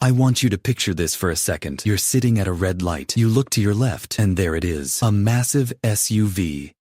I want you to picture this for a second. You're sitting at a red light. You look to your left, and there it is. A massive SUV.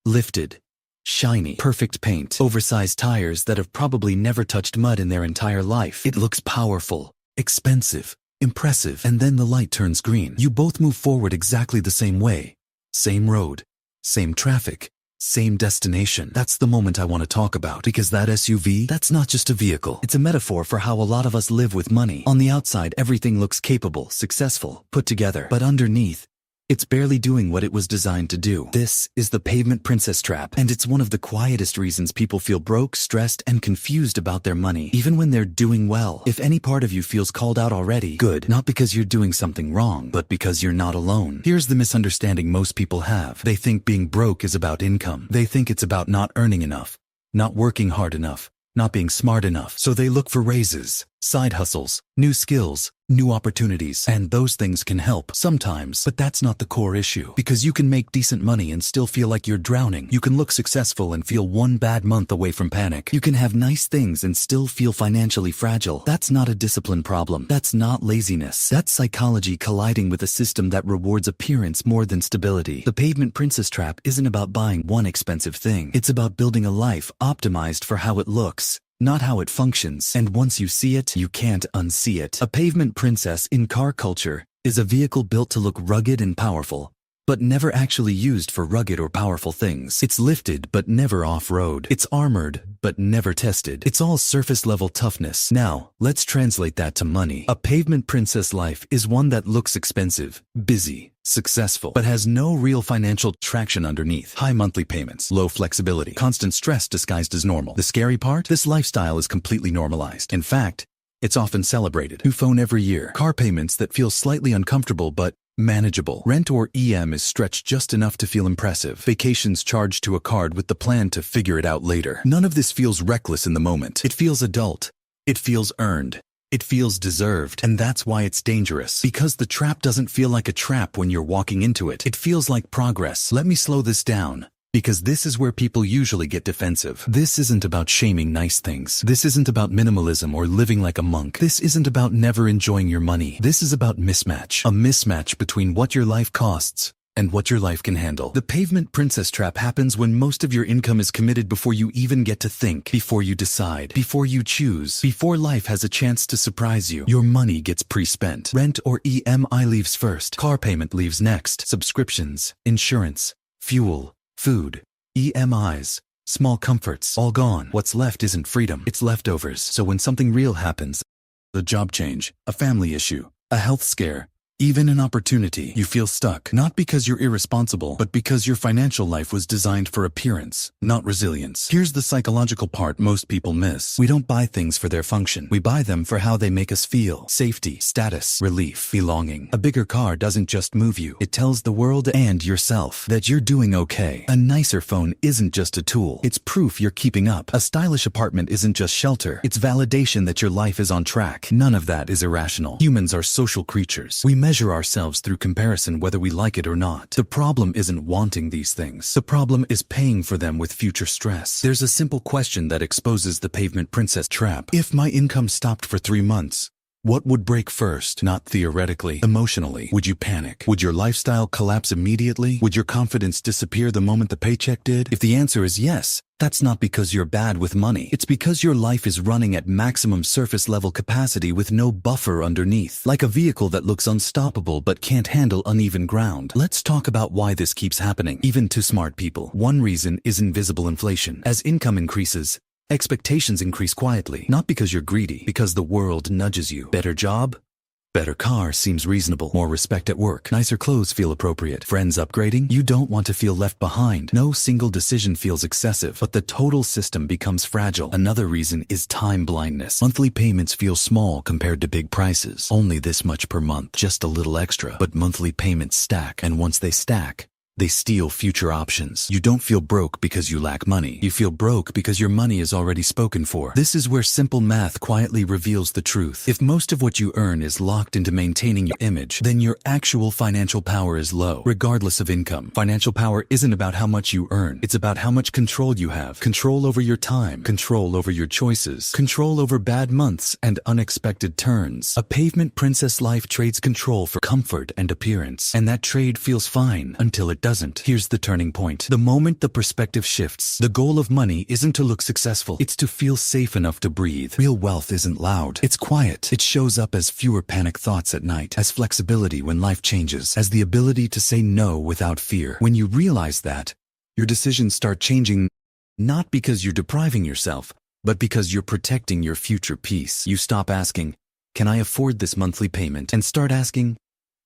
Lifted. Shiny. Perfect paint. Oversized tires that have probably never touched mud in their entire life. It looks powerful, expensive, impressive. And then the light turns green. You both move forward exactly the same way. Same road. Same traffic. Same destination. That's the moment I want to talk about, because that SUV, that's not just a vehicle. It's a metaphor for how a lot of us live with money. On the outside, everything looks capable, successful, put together. But underneath, it's barely doing what it was designed to do. This is the Pavement Princess trap, and it's one of the quietest reasons people feel broke, stressed, and confused about their money, even when they're doing well. If any part of you feels called out already, good. Not because you're doing something wrong, but because you're not alone. Here's the misunderstanding most people have. They think being broke is about income. They think it's about not earning enough, not working hard enough, not being smart enough. So they look for raises, side hustles, new skills, new opportunities, and those things can help sometimes. But that's not the core issue, because you can make decent money and still feel like you're drowning. You can look successful and feel one bad month away from panic. You can have nice things and still feel financially fragile. That's not a discipline problem. That's not laziness. That's psychology colliding with a system that rewards appearance more than stability. The Pavement Princess trap isn't about buying one expensive thing. It's about building a life optimized for how it looks, not how it functions. And once you see it, you can't unsee it. A Pavement Princess in car culture is a vehicle built to look rugged and powerful, but never actually used for rugged or powerful things. It's lifted, but never off-road. It's armored, but never tested. It's all surface-level toughness. Now, let's translate that to money. A Pavement Princess life is one that looks expensive, busy, successful, but has no real financial traction underneath. High monthly payments, low flexibility, constant stress disguised as normal. The scary part? This lifestyle is completely normalized. In fact, it's often celebrated. New phone every year. Car payments that feel slightly uncomfortable but manageable. Rent or EM is stretched just enough to feel impressive. Vacations charged to a card with the plan to figure it out later. None of this feels reckless in the moment. It feels adult. It feels earned. It feels deserved. And that's why it's dangerous. Because the trap doesn't feel like a trap when you're walking into it. It feels like progress. Let me slow this down, because this is where people usually get defensive. This isn't about shaming nice things. This isn't about minimalism or living like a monk. This isn't about never enjoying your money. This is about mismatch. A mismatch between what your life costs and what your life can handle. The Pavement Princess trap happens when most of your income is committed before you even get to think, before you decide, before you choose, before life has a chance to surprise you. Your money gets pre-spent. Rent or EMI leaves first. Car payment leaves next. Subscriptions, insurance, fuel, food, EMIs, small comforts, all gone. What's left isn't freedom, it's leftovers. So when something real happens, a job change, a family issue, a health scare, even an opportunity, you feel stuck. Not because you're irresponsible, but because your financial life was designed for appearance, not resilience. Here's the psychological part most people miss. We don't buy things for their function. We buy them for how they make us feel. Safety, status, relief, belonging. A bigger car doesn't just move you. It tells the world and yourself that you're doing okay. A nicer phone isn't just a tool. It's proof you're keeping up. A stylish apartment isn't just shelter. It's validation that your life is on track. None of that is irrational. Humans are social creatures. We measure ourselves through comparison whether we like it or not. The problem isn't wanting these things. The problem is paying for them with future stress. There's a simple question that exposes the Pavement Princess trap. If my income stopped for 3 months, what would break first? Not theoretically, emotionally. Would you panic? Would your lifestyle collapse immediately? Would your confidence disappear the moment the paycheck did? If the answer is yes, that's not because you're bad with money. It's because your life is running at maximum surface level capacity with no buffer underneath. Like a vehicle that looks unstoppable but can't handle uneven ground. Let's talk about why this keeps happening, even to smart people. One reason is invisible inflation. As income increases, expectations increase quietly. Not because you're greedy, because the world nudges you. Better job? Better car seems reasonable. More respect at work. Nicer clothes feel appropriate. Friends upgrading? You don't want to feel left behind. No single decision feels excessive, but the total system becomes fragile. Another reason is time blindness. Monthly payments feel small compared to big prices. Only this much per month, just a little extra. But monthly payments stack, and once they stack, They steal future options. You don't feel broke because you lack money. You feel broke because your money is already spoken for. This is where simple math quietly reveals the truth. If most of what you earn is locked into maintaining your image, then your actual financial power is low, regardless of income. Financial power isn't about how much you earn. It's about how much control you have. Control over your time, control over your choices, control over bad months and unexpected turns. A Pavement Princess life trades control for comfort and appearance. And that trade feels fine until it doesn't. Here's the turning point. The moment the perspective shifts, the goal of money isn't to look successful. It's to feel safe enough to breathe. Real wealth isn't loud. It's quiet. It shows up as fewer panic thoughts at night, as flexibility when life changes, as the ability to say no without fear. When you realize that, your decisions start changing, not because you're depriving yourself, but because you're protecting your future peace. You stop asking, "Can I afford this monthly payment?" and start asking,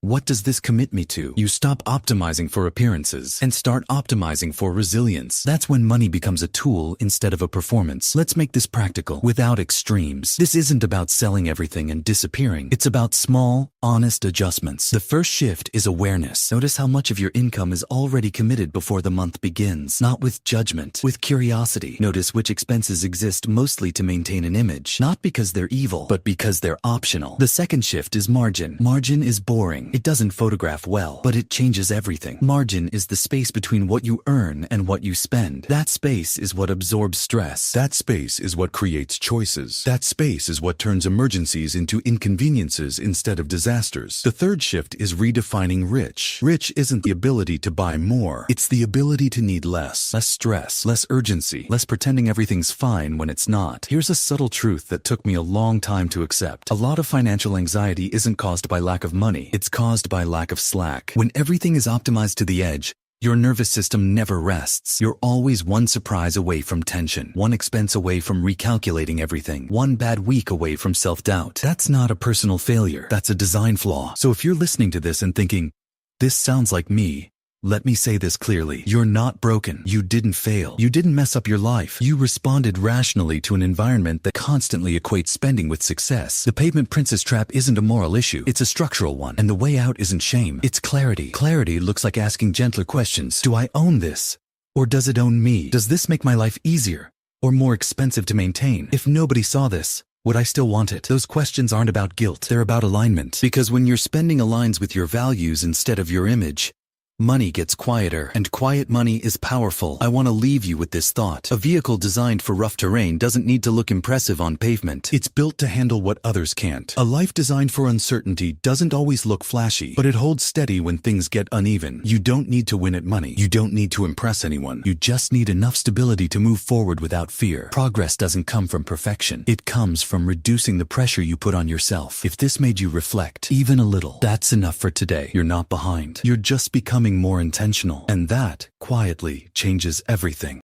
"What does this commit me to?" You stop optimizing for appearances and start optimizing for resilience. That's when money becomes a tool instead of a performance. Let's make this practical, without extremes. This isn't about selling everything and disappearing. It's about small, honest adjustments. The first shift is awareness. Notice how much of your income is already committed before the month begins. Not with judgment, with curiosity. Notice which expenses exist mostly to maintain an image, not because they're evil, but because they're optional. The second shift is margin. Margin is boring. It doesn't photograph well, but it changes everything. Margin is the space between what you earn and what you spend. That space is what absorbs stress. That space is what creates choices. That space is what turns emergencies into inconveniences instead of disasters. The third shift is redefining rich. Rich isn't the ability to buy more. It's the ability to need less. Less stress, less urgency, less pretending everything's fine when it's not. Here's a subtle truth that took me a long time to accept. A lot of financial anxiety isn't caused by lack of money. It's caused by lack of slack. When everything is optimized to the edge, your nervous system never rests. You're always one surprise away from tension, one expense away from recalculating everything, one bad week away from self-doubt. That's not a personal failure. That's a design flaw. So if you're listening to this and thinking, "This sounds like me," let me say this clearly. You're not broken. You didn't fail. You didn't mess up your life. You responded rationally to an environment that constantly equates spending with success. The Pavement Princess trap isn't a moral issue. It's a structural one. And the way out isn't shame. It's clarity. Clarity looks like asking gentler questions. Do I own this? Or does it own me? Does this make my life easier or more expensive to maintain? If nobody saw this, would I still want it? Those questions aren't about guilt. They're about alignment. Because when your spending aligns with your values instead of your image, money gets quieter, and quiet money is powerful. I want to leave you with this thought. A vehicle designed for rough terrain doesn't need to look impressive on pavement. It's built to handle what others can't. A life designed for uncertainty doesn't always look flashy, but it holds steady when things get uneven. You don't need to win at money. You don't need to impress anyone. You just need enough stability to move forward without fear. Progress doesn't come from perfection. It comes from reducing the pressure you put on yourself. If this made you reflect, even a little, that's enough for today. You're not behind. You're just becoming more intentional. And that, quietly, changes everything.